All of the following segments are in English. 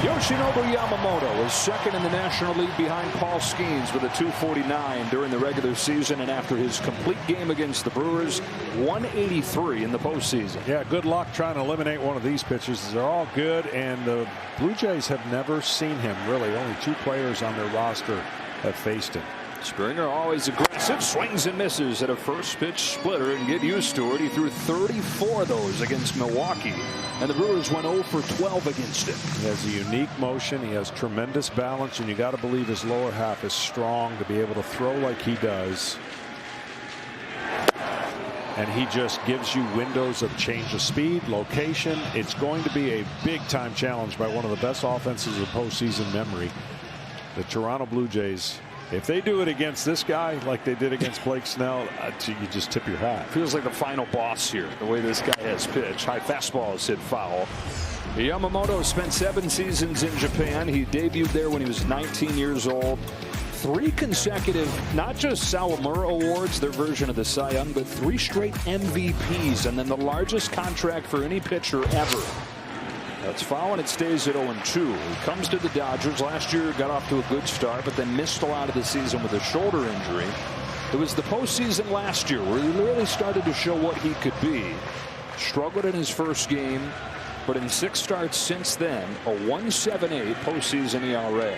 Yoshinobu Yamamoto is second in the National League behind Paul Skeens with a .249 during the regular season, and after his complete game against the Brewers, 183 in the postseason. Yeah, good luck trying to eliminate one of these pitchers. They're all good, and the Blue Jays have never seen him, really. Only 2 players on their roster have faced him. Springer always aggressive, swings and misses at a first pitch splitter, and get used to it. He threw 34 of those against Milwaukee, and the Brewers went 0 for 12 against him. He has a unique motion. He has tremendous balance, and you got to believe his lower half is strong to be able to throw like he does. And he just gives you windows of change of speed, location. It's going to be a big-time challenge by one of the best offenses of postseason memory. The Toronto Blue Jays, if they do it against this guy like they did against Blake Snell, you just tip your hat. Feels like the final boss here, the way this guy has pitched. High fastball is hit foul. Yamamoto spent 7 seasons in Japan. He debuted there when he was 19 years old. 3 consecutive, not just Sawamura Awards, their version of the Cy Young, but 3 straight MVPs, and then the largest contract for any pitcher ever. That's foul, and it stays at 0-2. He comes to the Dodgers. Last year got off to a good start, but then missed a lot of the season with a shoulder injury. It was the postseason last year where he really started to show what he could be. Struggled in his first game, but in 6 starts since then, a 1.78 postseason ERA.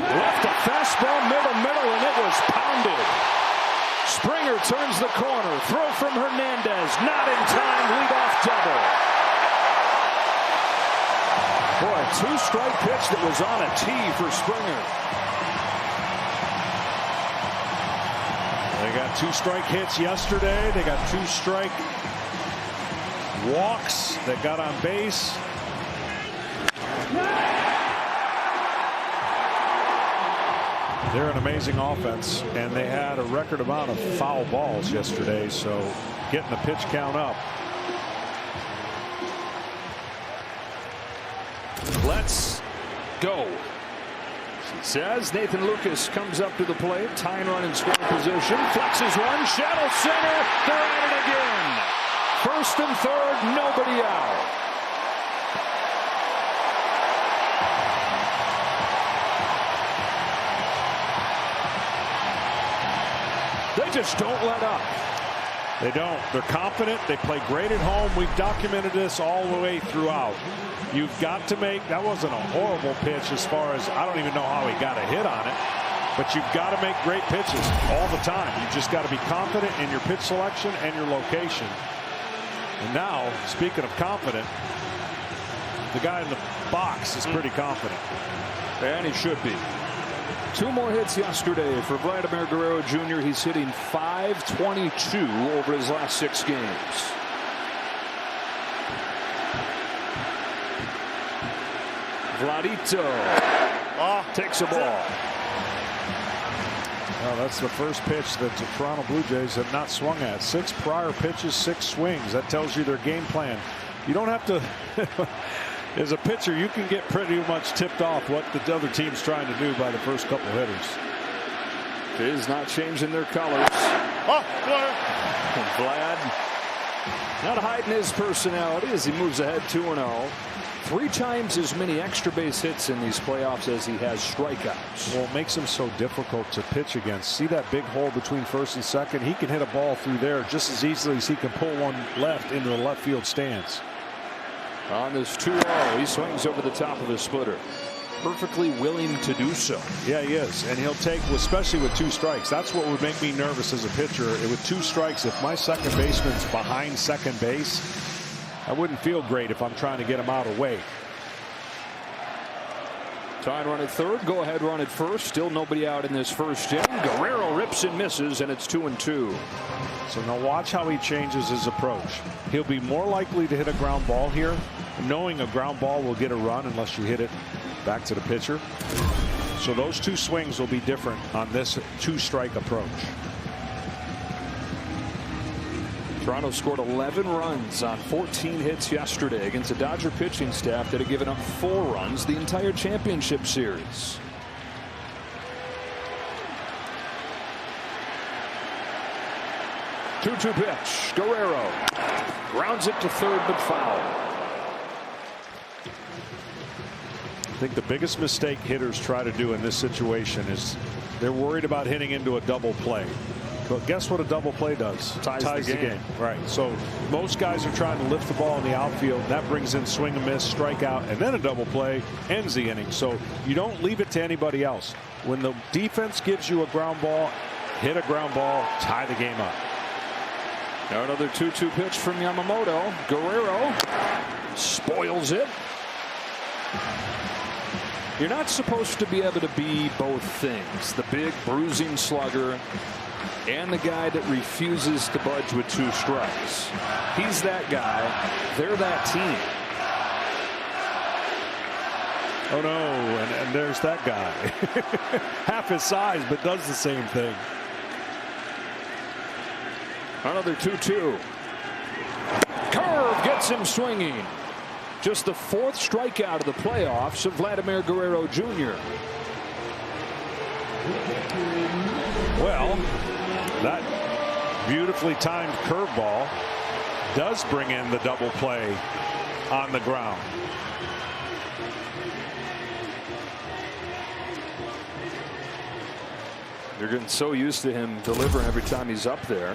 Left a fastball middle, and it was pounded. Springer turns the corner. Throw from Hernandez. Not in time. Leadoff double. Boy, a 2-strike pitch that was on a tee for Springer. They got 2-strike hits yesterday. They got 2-strike walks that got on base. They're an amazing offense, and they had a record amount of foul balls yesterday, so getting the pitch count up. Let's go, she says. Nathan Lucas comes up to the plate. Tying run in scoring position. Flexes one. Shadow center. They're at it again. First and third. Nobody out. They just don't let up. They don't. They're confident. They play great at home. We've documented this all the way throughout. You've got to make, that wasn't a horrible pitch as far as, I don't even know how he got a hit on it, but you've got to make great pitches all the time. You've just got to be confident in your pitch selection and your location. And now, speaking of confident, the guy in the box is pretty confident. And he should be. 2 more hits yesterday for Vladimir Guerrero Jr. He's hitting .522 over his last 6 games. Vladito takes a ball. Well, that's the first pitch that the Toronto Blue Jays have not swung at. 6 prior pitches, 6 swings. That tells you their game plan. You don't have to. As a pitcher, you can get pretty much tipped off what the other team's trying to do by the first couple hitters. Is not changing their colors. And Vlad not hiding his personality as he moves ahead 2-0. 3 times as many extra base hits in these playoffs as he has strikeouts. Well, it makes him so difficult to pitch against. See that big hole between first and second? He can hit a ball through there just as easily as he can pull one left into the left field stands. On this 2-0, he swings over the top of his splitter. Perfectly willing to do so. Yeah, he is. And he'll take, especially with 2 strikes. That's what would make me nervous as a pitcher. With 2 strikes, if my second baseman's behind second base, I wouldn't feel great if I'm trying to get him out of weight. Tying run at third. Go ahead run at first. Still nobody out in this first inning. Guerrero rips and misses, and it's 2-2. So now watch how he changes his approach. He'll be more likely to hit a ground ball here, knowing a ground ball will get a run unless you hit it back to the pitcher. So those 2 swings will be different on this 2-strike approach. Toronto scored 11 runs on 14 hits yesterday against a Dodger pitching staff that had given up 4 runs the entire championship series. 2-2 pitch. Guerrero grounds it to third, but foul. think the biggest mistake hitters try to do in this situation is they're worried about hitting into a double play. But guess what a double play does? Ties the game. Right. So most guys are trying to lift the ball in the outfield. And that brings in swing and miss, strikeout, and then a double play ends the inning. So you don't leave it to anybody else. When the defense gives you a ground ball, hit a ground ball, tie the game up. Now another 2-2 pitch from Yamamoto. Guerrero spoils it. You're not supposed to be able to be both things. The big bruising slugger and the guy that refuses to budge with 2 strikes. He's that guy. They're that team. Oh no, and there's that guy. Half his size, but does the same thing. Another 2-2. Curve gets him swinging. Just the 4th strikeout of the playoffs of Vladimir Guerrero Jr. Well, that beautifully timed curveball does bring in the double play on the ground. They're getting so used to him delivering every time he's up there.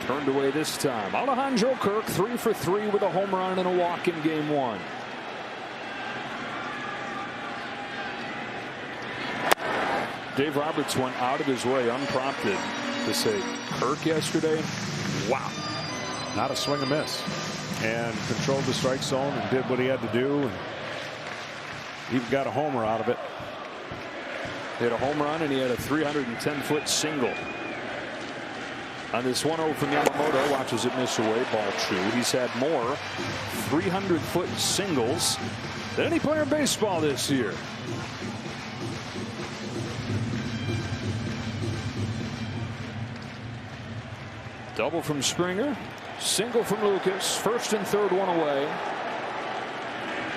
Turned away this time. Alejandro Kirk 3 for 3 with a home run and a walk in game 1. Dave Roberts went out of his way unprompted to say Kirk yesterday. Wow. Not a swing and miss. And controlled the strike zone and did what he had to do. And even got a homer out of it. He had a home run and he had a 310-foot single. On this 1-0 from Yamamoto, watches it miss away, ball 2. He's had more 300-foot singles than any player in baseball this year. Double from Springer, single from Lucas, 1st and 3rd, 1 away.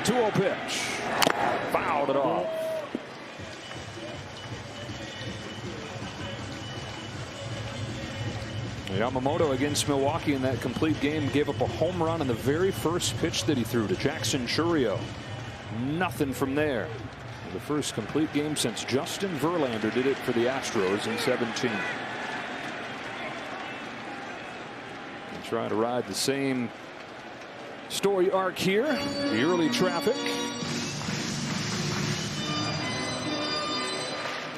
2-0 pitch, fouled it off. Yamamoto against Milwaukee in that complete game gave up a home run on the very first pitch that he threw to Jackson Chourio. Nothing from there. The first complete game since Justin Verlander did it for the Astros in 17. And try to ride the same story arc here. The early traffic.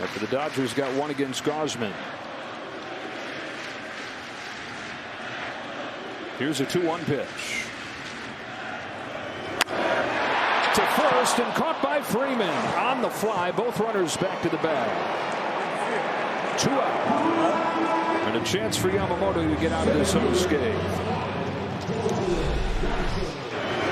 After the Dodgers got one against Gausman. Here's a 2-1 pitch. To first and caught by Freeman on the fly. Both runners back to the bag. 2 out. And a chance for Yamamoto to get out of this unscathed.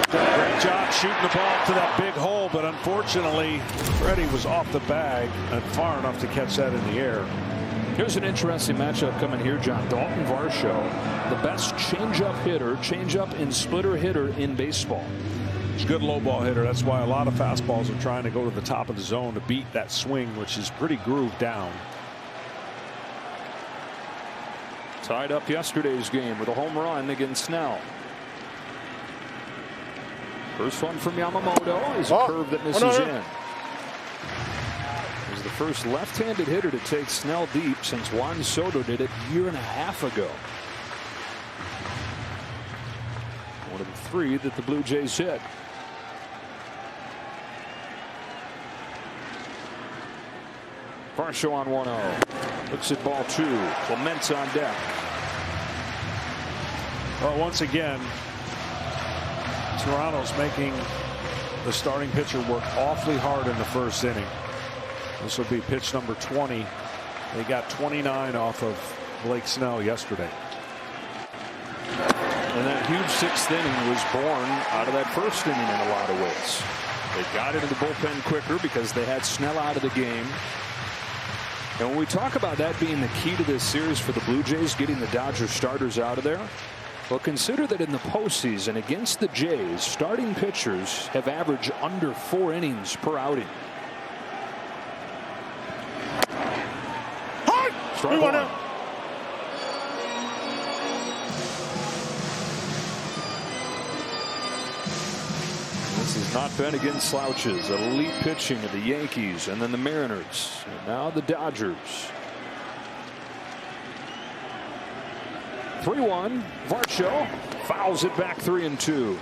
Great job shooting the ball to that big hole, but unfortunately Freddie was off the bag and far enough to catch that in the air. Here's an interesting matchup coming here, John. Dalton Varsho, the best changeup hitter, changeup and splitter hitter in baseball. He's a good low ball hitter. That's why a lot of fastballs are trying to go to the top of the zone to beat that swing, which is pretty grooved down. Tied up yesterday's game with a home run against Snell. First one from Yamamoto is a curve that misses in. He's the first left-handed hitter to take Snell deep since Juan Soto did it a year and a half ago. One of the 3 that the Blue Jays hit. Varsho on 1-0. Looks at ball 2. Clement's on deck. Well, once again, Toronto's making the starting pitcher work awfully hard in the first inning. This will be pitch number 20. They got 29 off of Blake Snell yesterday. And that huge 6th inning was born out of that first inning in a lot of ways. They got into the bullpen quicker because they had Snell out of the game. And when we talk about that being the key to this series for the Blue Jays, getting the Dodgers starters out of there, well, consider that in the postseason against the Jays, starting pitchers have averaged under 4 innings per outing. Strike one. This has not been against slouches. Elite pitching of the Yankees and then the Mariners and now the Dodgers. 3-1. Varsho fouls it back 3-2.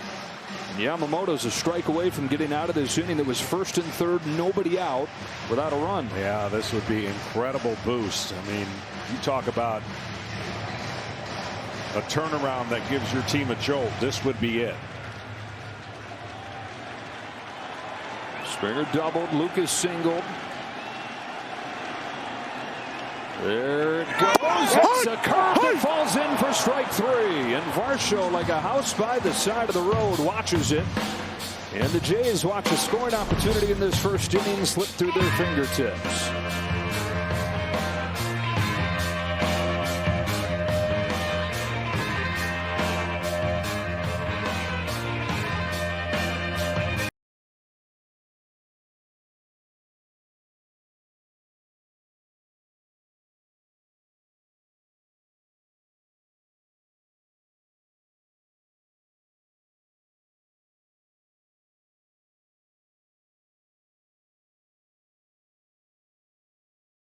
Yamamoto's a strike away from getting out of this inning that was first and third, nobody out without a run. Yeah, this would be incredible boost. I mean, you talk about a turnaround that gives your team a jolt. This would be it. Springer doubled. Lucas singled. There it goes. It's a curve that falls in for strike 3. And Varsho, like a house by the side of the road, watches it. And the Jays watch a scoring opportunity in this first inning slip through their fingertips.